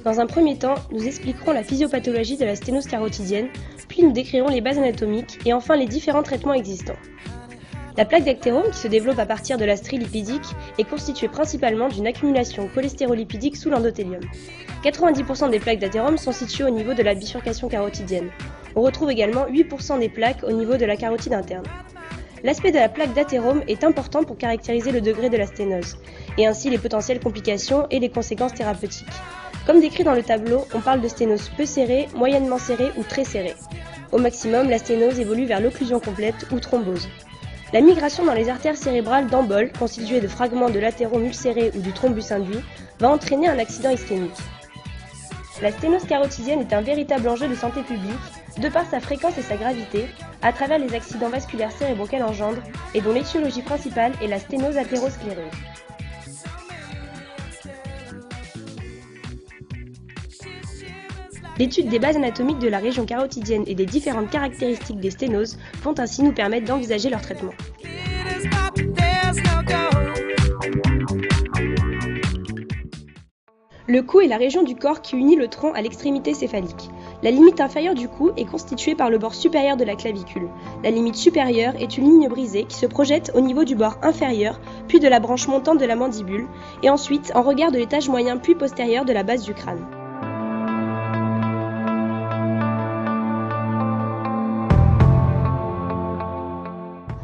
Dans un premier temps, nous expliquerons la physiopathologie de la sténose carotidienne, puis nous décrirons les bases anatomiques et enfin les différents traitements existants. La plaque d'athérome, qui se développe à partir de la strie lipidique, est constituée principalement d'une accumulation cholestérolipidique sous l'endothélium. 90% des plaques d'athérome sont situées au niveau de la bifurcation carotidienne. On retrouve également 8% des plaques au niveau de la carotide interne. L'aspect de la plaque d'athérome est important pour caractériser le degré de la sténose, et ainsi les potentielles complications et les conséquences thérapeutiques. Comme décrit dans le tableau, on parle de sténose peu serrée, moyennement serrée ou très serrée. Au maximum, la sténose évolue vers l'occlusion complète ou thrombose. La migration dans les artères cérébrales d'emboles, constituées de fragments de l'athérome ulcéré ou du thrombus induit, va entraîner un accident ischémique. La sténose carotidienne est un véritable enjeu de santé publique, de par sa fréquence et sa gravité, à travers les accidents vasculaires cérébraux qu'elle engendre, et dont l'étiologie principale est la sténose athéroscléreuse. L'étude des bases anatomiques de la région carotidienne et des différentes caractéristiques des sténoses vont ainsi nous permettre d'envisager leur traitement. Le cou est la région du corps qui unit le tronc à l'extrémité céphalique. La limite inférieure du cou est constituée par le bord supérieur de la clavicule. La limite supérieure est une ligne brisée qui se projette au niveau du bord inférieur, puis de la branche montante de la mandibule, et ensuite en regard de l'étage moyen puis postérieur de la base du crâne.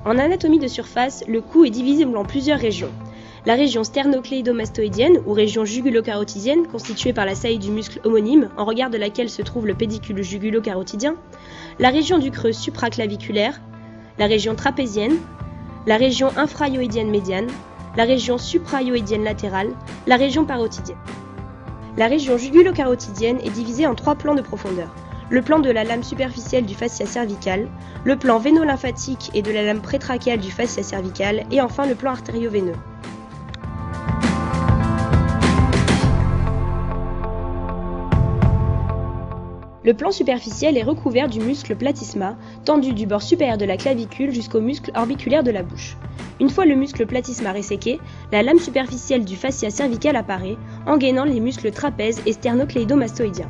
En anatomie de surface, le cou est divisible en plusieurs régions. La région sternocléidomastoïdienne ou région jugulo-carotidienne, constituée par la saillie du muscle homonyme, en regard de laquelle se trouve le pédicule jugulo-carotidien, la région du creux supraclaviculaire, la région trapézienne, la région infrayoïdienne médiane, la région suprayoïdienne latérale, la région parotidienne. La région jugulo-carotidienne est divisée en 3 plans de profondeur. Le plan de la lame superficielle du fascia cervical, le plan véno-lymphatique et de la lame prétrachéale du fascia cervical, et enfin le plan artério-veineux. Le plan superficiel est recouvert du muscle platysma, tendu du bord supérieur de la clavicule jusqu'au muscle orbiculaire de la bouche. Une fois le muscle platysma resséqué, la lame superficielle du fascia cervical apparaît, engainant les muscles trapèzes et sternocléidomastoïdiens.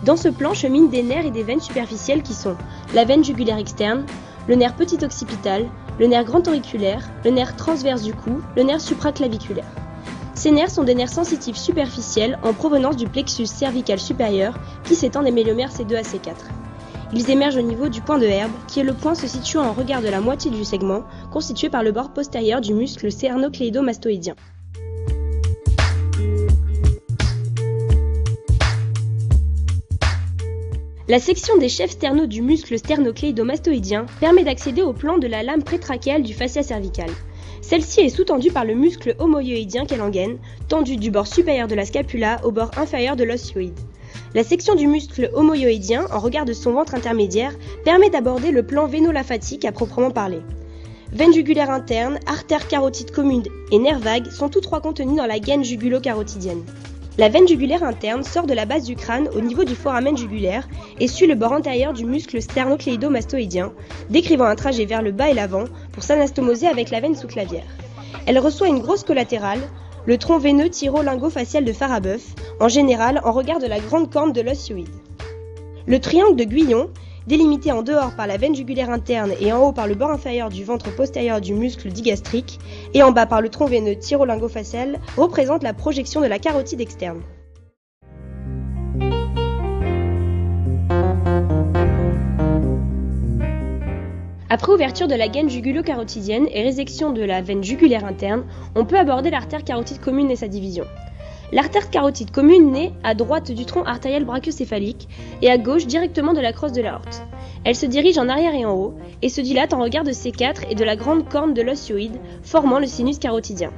Dans ce plan cheminent des nerfs et des veines superficielles qui sont la veine jugulaire externe, le nerf petit occipital, le nerf grand auriculaire, le nerf transverse du cou, le nerf supraclaviculaire. Ces nerfs sont des nerfs sensitifs superficiels en provenance du plexus cervical supérieur qui s'étend des méliomères C2 à C4. Ils émergent au niveau du point de Herbe, qui est le point se situant en regard de la moitié du segment, constitué par le bord postérieur du muscle sternocléidomastoïdien. La section des chefs sternaux du muscle sternocléidomastoïdien permet d'accéder au plan de la lame prétrachéale du fascia cervical. Celle-ci est sous-tendue par le muscle homoyoïdien qu'elle engaine, tendu du bord supérieur de la scapula au bord inférieur de l'os hyoïde. La section du muscle homoyoïdien, en regard de son ventre intermédiaire, permet d'aborder le plan véno-lymphatique à proprement parler. Veine jugulaire interne, artère carotide commune et nerf vague sont tous trois contenus dans la gaine jugulo-carotidienne. La veine jugulaire interne sort de la base du crâne au niveau du foramen jugulaire et suit le bord antérieur du muscle sternocléidomastoïdien, décrivant un trajet vers le bas et l'avant pour s'anastomoser avec la veine sous-clavière. Elle reçoit une grosse collatérale, le tronc veineux thyro-lingo-facial de Farabeuf, en général en regard de la grande corne de l'os hyoïde. Le triangle de Guyon, délimité en dehors par la veine jugulaire interne et en haut par le bord inférieur du ventre postérieur du muscle digastrique et en bas par le tronc veineux thyro-lingo-facial, représente la projection de la carotide externe. Après ouverture de la gaine jugulo-carotidienne et résection de la veine jugulaire interne, on peut aborder l'artère carotide commune et sa division. L'artère carotide commune naît à droite du tronc artériel brachiocéphalique et à gauche directement de la crosse de l'aorte. Elle se dirige en arrière et en haut et se dilate en regard de C4 et de la grande corne de l'os hyoïde, formant le sinus carotidien.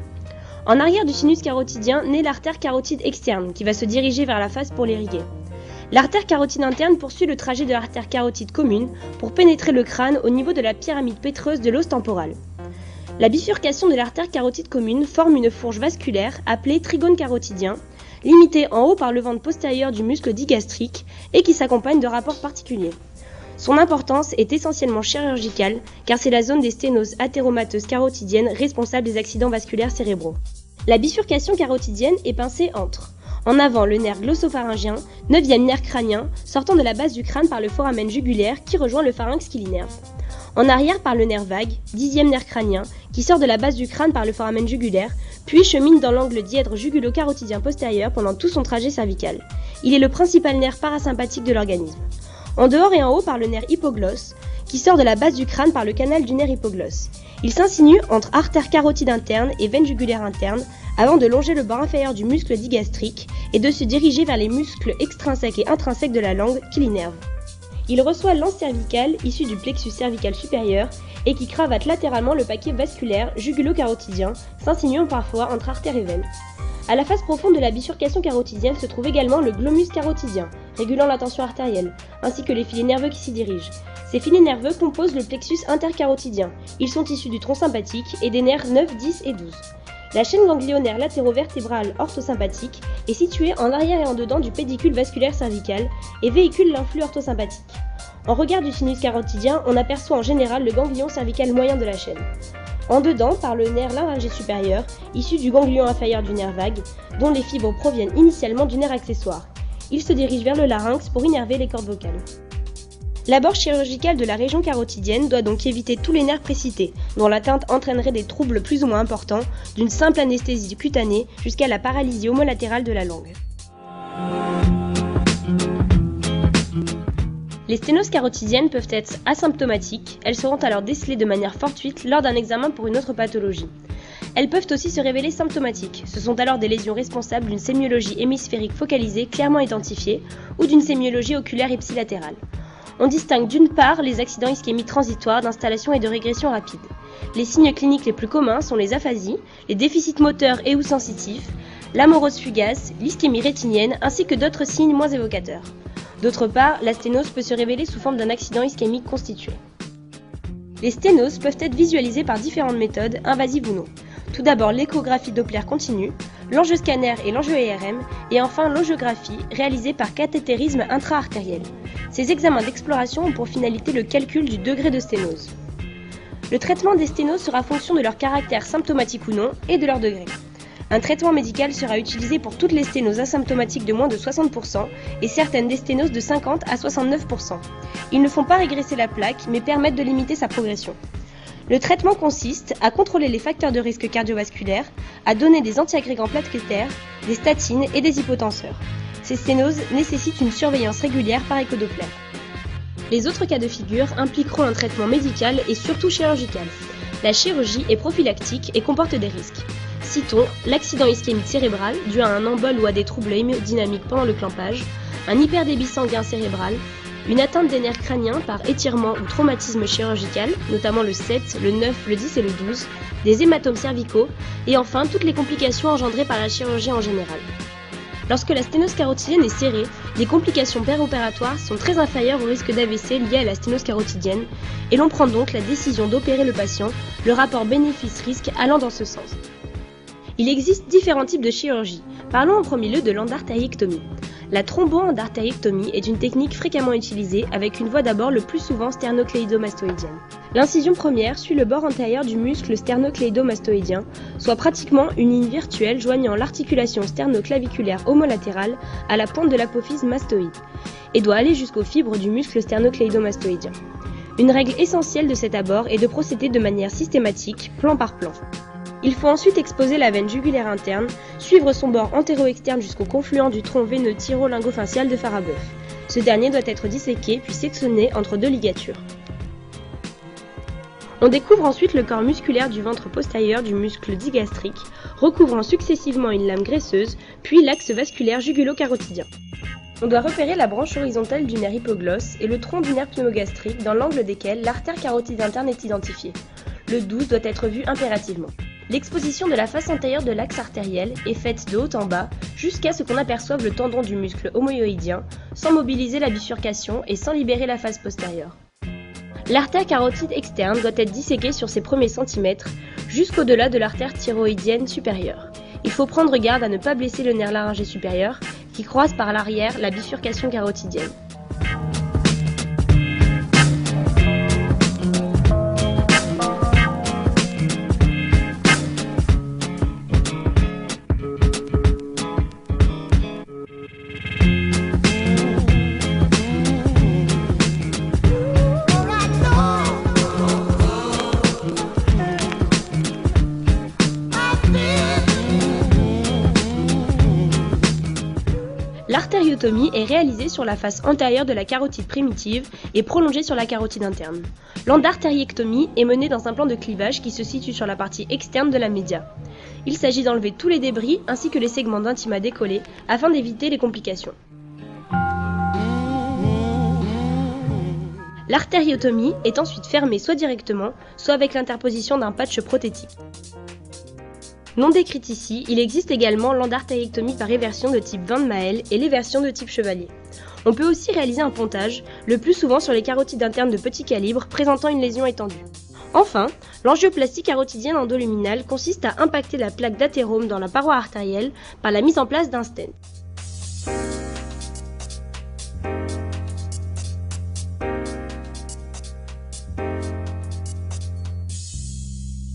En arrière du sinus carotidien naît l'artère carotide externe qui va se diriger vers la face pour l'irriguer. L'artère carotide interne poursuit le trajet de l'artère carotide commune pour pénétrer le crâne au niveau de la pyramide pétreuse de l'os temporal. La bifurcation de l'artère carotide commune forme une fourche vasculaire appelée trigone carotidien, limitée en haut par le ventre postérieur du muscle digastrique et qui s'accompagne de rapports particuliers. Son importance est essentiellement chirurgicale car c'est la zone des sténoses athéromateuses carotidiennes responsable des accidents vasculaires cérébraux. La bifurcation carotidienne est pincée entre En avant, le nerf glossopharyngien, 9e nerf crânien, sortant de la base du crâne par le foramen jugulaire qui rejoint le pharynx qui l'innerve. En arrière par le nerf vague, 10e nerf crânien, qui sort de la base du crâne par le foramen jugulaire, puis chemine dans l'angle dièdre jugulo-carotidien postérieur pendant tout son trajet cervical. Il est le principal nerf parasympathique de l'organisme. En dehors et en haut par le nerf hypoglosse, qui sort de la base du crâne par le canal du nerf hypoglosse. Il s'insinue entre artère carotide interne et veine jugulaire interne, avant de longer le bord inférieur du muscle digastrique et de se diriger vers les muscles extrinsèques et intrinsèques de la langue qui l'innervent. Il reçoit l'anse cervicale issue du plexus cervical supérieur et qui cravate latéralement le paquet vasculaire jugulo-carotidien, s'insinuant parfois entre artère et veine. À la face profonde de la bifurcation carotidienne se trouve également le glomus carotidien, régulant la tension artérielle, ainsi que les filets nerveux qui s'y dirigent. Ces filets nerveux composent le plexus intercarotidien. Ils sont issus du tronc sympathique et des nerfs 9, 10 et 12. La chaîne ganglionnaire latéro-vertébrale orthosympathique est située en arrière et en dedans du pédicule vasculaire cervical et véhicule l'influx orthosympathique. En regard du sinus carotidien, on aperçoit en général le ganglion cervical moyen de la chaîne. En dedans, par le nerf laryngé supérieur, issu du ganglion inférieur du nerf vague, dont les fibres proviennent initialement du nerf accessoire. Il se dirige vers le larynx pour innerver les cordes vocales. L'abord chirurgical de la région carotidienne doit donc éviter tous les nerfs précités, dont l'atteinte entraînerait des troubles plus ou moins importants, d'une simple anesthésie cutanée jusqu'à la paralysie homolatérale de la langue. Les sténoses carotidiennes peuvent être asymptomatiques, elles seront alors décelées de manière fortuite lors d'un examen pour une autre pathologie. Elles peuvent aussi se révéler symptomatiques, ce sont alors des lésions responsables d'une sémiologie hémisphérique focalisée clairement identifiée ou d'une sémiologie oculaire ipsilatérale. On distingue d'une part les accidents ischémiques transitoires d'installation et de régression rapide. Les signes cliniques les plus communs sont les aphasies, les déficits moteurs et ou sensitifs, l'amorose fugace, l'ischémie rétinienne ainsi que d'autres signes moins évocateurs. D'autre part, la sténose peut se révéler sous forme d'un accident ischémique constitué. Les sténoses peuvent être visualisées par différentes méthodes, invasives ou non. Tout d'abord l'échographie Doppler continue, l'angioscanner et l'angio-IRM, et enfin l'angiographie réalisée par cathétérisme intra-artériel. Ces examens d'exploration ont pour finalité le calcul du degré de sténose. Le traitement des sténoses sera fonction de leur caractère symptomatique ou non et de leur degré. Un traitement médical sera utilisé pour toutes les sténoses asymptomatiques de moins de 60% et certaines des sténoses de 50 à 69%. Ils ne font pas régresser la plaque mais permettent de limiter sa progression. Le traitement consiste à contrôler les facteurs de risque cardiovasculaire, à donner des antiagrégants plaquettaires, des statines et des hypotenseurs. Ces sténoses nécessitent une surveillance régulière par échodoppler. Les autres cas de figure impliqueront un traitement médical et surtout chirurgical. La chirurgie est prophylactique et comporte des risques. Citons l'accident ischémique cérébral dû à un embole ou à des troubles hémodynamiques pendant le clampage, un hyperdébit sanguin cérébral, une atteinte des nerfs crâniens par étirement ou traumatisme chirurgical, notamment le 7, le 9, le 10 et le 12, des hématomes cervicaux, et enfin toutes les complications engendrées par la chirurgie en général. Lorsque la sténose carotidienne est serrée, les complications péropératoires sont très inférieures au risque d'AVC lié à la sténose carotidienne, et l'on prend donc la décision d'opérer le patient, le rapport bénéfice-risque allant dans ce sens. Il existe différents types de chirurgie. Parlons en premier lieu de l'endartériectomie. La thromboendartériectomie est une technique fréquemment utilisée avec une voie d'abord le plus souvent sternocléidomastoïdienne. L'incision première suit le bord antérieur du muscle sternocléidomastoïdien, soit pratiquement une ligne virtuelle joignant l'articulation sternoclaviculaire homolatérale à la pointe de l'apophyse mastoïde, et doit aller jusqu'aux fibres du muscle sternocléidomastoïdien. Une règle essentielle de cet abord est de procéder de manière systématique, plan par plan. Il faut ensuite exposer la veine jugulaire interne, suivre son bord antéro-externe jusqu'au confluent du tronc veineux thyro-lymphofacial de Farabeuf. Ce dernier doit être disséqué puis sectionné entre deux ligatures. On découvre ensuite le corps musculaire du ventre postérieur du muscle digastrique, recouvrant successivement une lame graisseuse, puis l'axe vasculaire jugulo-carotidien. On doit repérer la branche horizontale du nerf hypoglosse et le tronc du nerf pneumogastrique dans l'angle desquels l'artère carotide interne est identifiée. Le 12 doit être vu impérativement. L'exposition de la face antérieure de l'axe artériel est faite de haut en bas jusqu'à ce qu'on aperçoive le tendon du muscle homoyoïdien sans mobiliser la bifurcation et sans libérer la face postérieure. L'artère carotide externe doit être disséquée sur ses premiers centimètres jusqu'au-delà de l'artère thyroïdienne supérieure. Il faut prendre garde à ne pas blesser le nerf laryngé supérieur qui croise par l'arrière la bifurcation carotidienne. l'artériotomie est réalisée sur la face antérieure de la carotide primitive et prolongée sur la carotide interne. L'endartériectomie est menée dans un plan de clivage qui se situe sur la partie externe de la média. Il s'agit d'enlever tous les débris ainsi que les segments d'intima décollés afin d'éviter les complications. L'artériotomie est ensuite fermée soit directement, soit avec l'interposition d'un patch prothétique. Non décrite ici, il existe également l'endartériectomie par éversion de type Van Mael et l'éversion de type Chevalier. On peut aussi réaliser un pontage, le plus souvent sur les carotides internes de petit calibre présentant une lésion étendue. Enfin, l'angioplastie carotidienne endoluminale consiste à impacter la plaque d'athérome dans la paroi artérielle par la mise en place d'un stent.